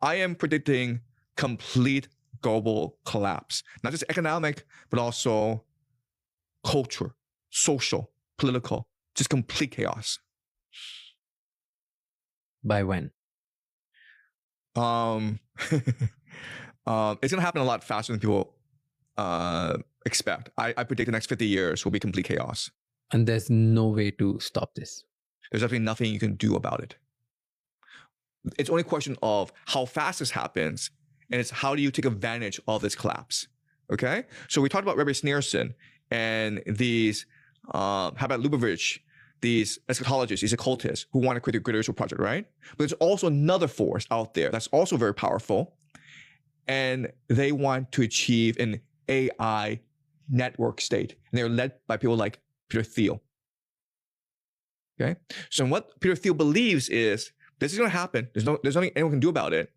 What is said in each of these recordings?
I am predicting complete global collapse, not just economic, but also culture, social, political, just complete chaos. By when? It's going to happen a lot faster than people expect. I predict the next 50 years will be complete chaos. And there's no way to stop this. There's actually nothing you can do about it. It's only a question of how fast this happens, and it's how do you take advantage of this collapse. Okay? So we talked about Rabbi Sneerson and these Chabad Lubavitch, these eschatologists, these occultists who want to create the Greater Israel Project, right? But there's also another force out there that's also very powerful, and they want to achieve an AI network state. And they're led by people like Peter Thiel. Okay? So what Peter Thiel believes is this is going to happen. There's nothing anyone can do about it.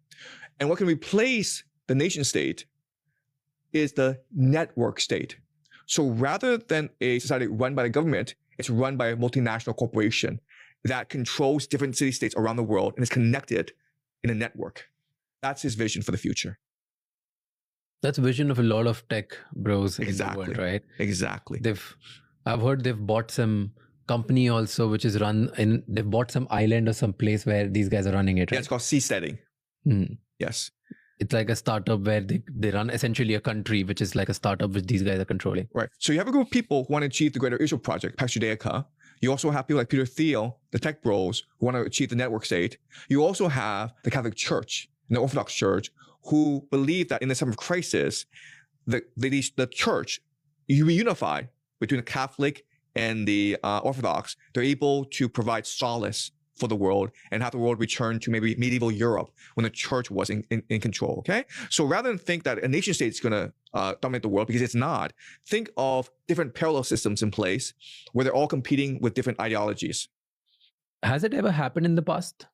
And what can replace the nation state is the network state. So rather than a society run by the government, it's run by a multinational corporation that controls different city-states around the world and is connected in a network. That's his vision for the future. That's a vision of a lot of tech bros Exactly. in the world, right? Exactly. I've heard they've bought some company also, which is they've bought some island or some place where these guys are running it, right? Yeah, it's called Seasteading. Yes. It's like a startup where they run essentially a country, which is like a startup which these guys are controlling. Right. So you have a group of people who want to achieve the Greater Israel Project, Pax Judaica. You also have people like Peter Thiel, the tech bros, who want to achieve the network state. You also have the Catholic Church and the Orthodox Church, who believe that in the time of crisis, the church, you reunify between the Catholic and the Orthodox. They're able to provide solace for the world and have the world return to maybe medieval Europe when the church was in control, okay? So rather than think that a nation state is going to dominate the world, because it's not, think of different parallel systems in place where they're all competing with different ideologies. Has it ever happened in the past?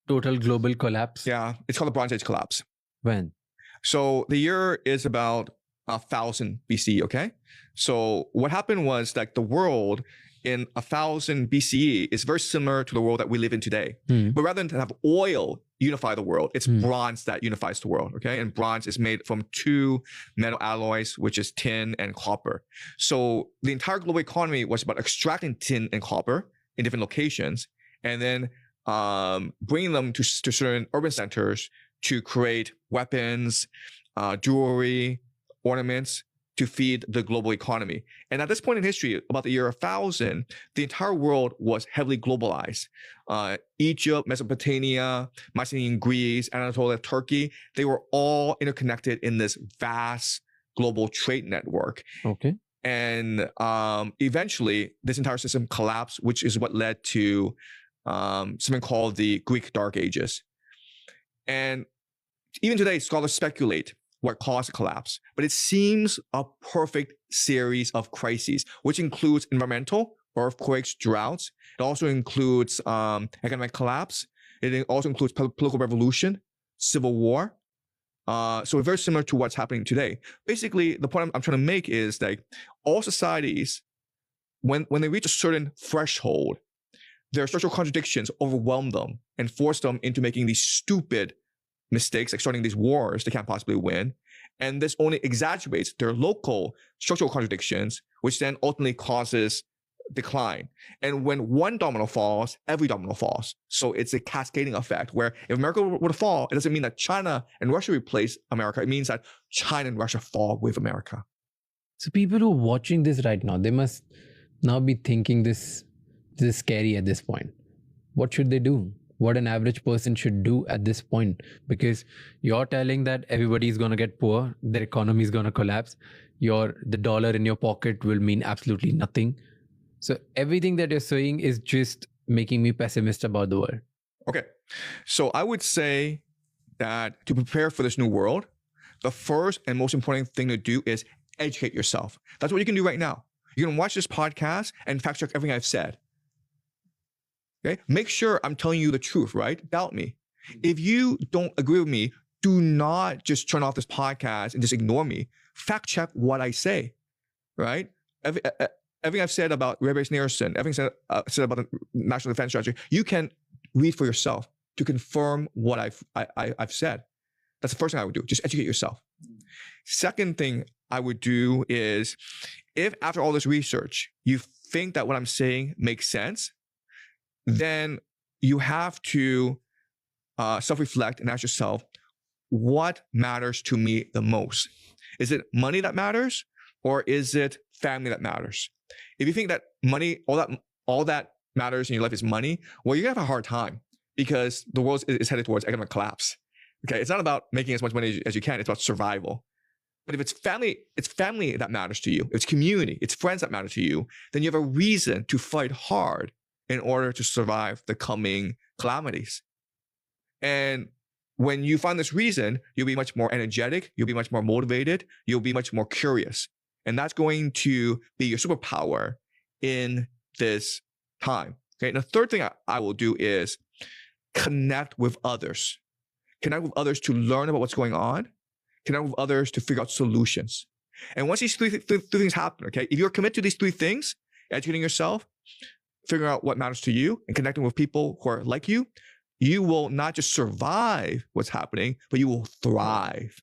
Total global collapse? Yeah, it's called the Bronze Age collapse. When? So the year is about 1000 BCE, okay? So what happened was like the world in 1000 BCE is very similar to the world that we live in today. But rather than have oil unify the world, it's bronze that unifies the world, okay? And bronze is made from two metal alloys, which is tin and copper. So the entire global economy was about extracting tin and copper in different locations and then bringing them to certain urban centers to create weapons, jewelry, ornaments, to feed the global economy. And at this point in history, about the year 1000, the entire world was heavily globalized. Egypt, Mesopotamia, Mycenaean Greece, Anatolia, Turkey, they were all interconnected in this vast global trade network. Okay. And eventually, this entire system collapsed, which is what led to something called the Greek Dark Ages. And even today, scholars speculate what caused the collapse, but it seems a perfect series of crises, which includes environmental, earthquakes, droughts. It also includes economic collapse. It also includes political revolution, civil war. So very similar to what's happening today. Basically, the point I'm trying to make is like all societies, when they reach a certain threshold, their structural contradictions overwhelm them and force them into making these stupid mistakes, like starting these wars they can't possibly win. And this only exaggerates their local structural contradictions, which then ultimately causes decline. And when one domino falls, every domino falls. So it's a cascading effect where if America were to fall, it doesn't mean that China and Russia replace America. It means that China and Russia fall with America. So people who are watching this right now, they must now be thinking this is scary at this point. What should they do? What an average person should do at this point? Because you're telling that everybody is going to get poor, their economy is going to collapse, the dollar in your pocket will mean absolutely nothing. So everything that you're saying is just making me pessimist about the world. Okay. So I would say that to prepare for this new world, the first and most important thing to do is educate yourself. That's what you can do right now. You can watch this podcast and fact check everything I've said. Okay? Make sure I'm telling you the truth, right? Doubt me. If you don't agree with me, do not just turn off this podcast and just ignore me. Fact check what I say, right? Everything I've said about Rabbi Sneerson, everything said about the National Defense Strategy, you can read for yourself. to confirm what I've said. That's the first thing I would do. Just educate yourself. Second thing I would do is, if after all this research, you think that what I'm saying makes sense, then you have to self-reflect and ask yourself, what matters to me the most? Is it money that matters, or is it family that matters? If you think that money, all that matters in your life is money, well, you're gonna have a hard time, because the world is headed towards economic collapse. Okay, it's not about making as much money as you can, it's about survival. But if it's family that matters to you, it's community, it's friends that matter to you, then you have a reason to fight hard in order to survive the coming calamities. And when you find this reason, you'll be much more energetic, you'll be much more motivated, you'll be much more curious. And that's going to be your superpower in this time. Okay, and the third thing I will do is connect with others. Connect with others to learn about what's going on. Connect with others to figure out solutions. And once these three things happen, okay, if you're committed to these three things, educating yourself, figuring out what matters to you, and connecting with people who are like you will not just survive what's happening, but you will thrive.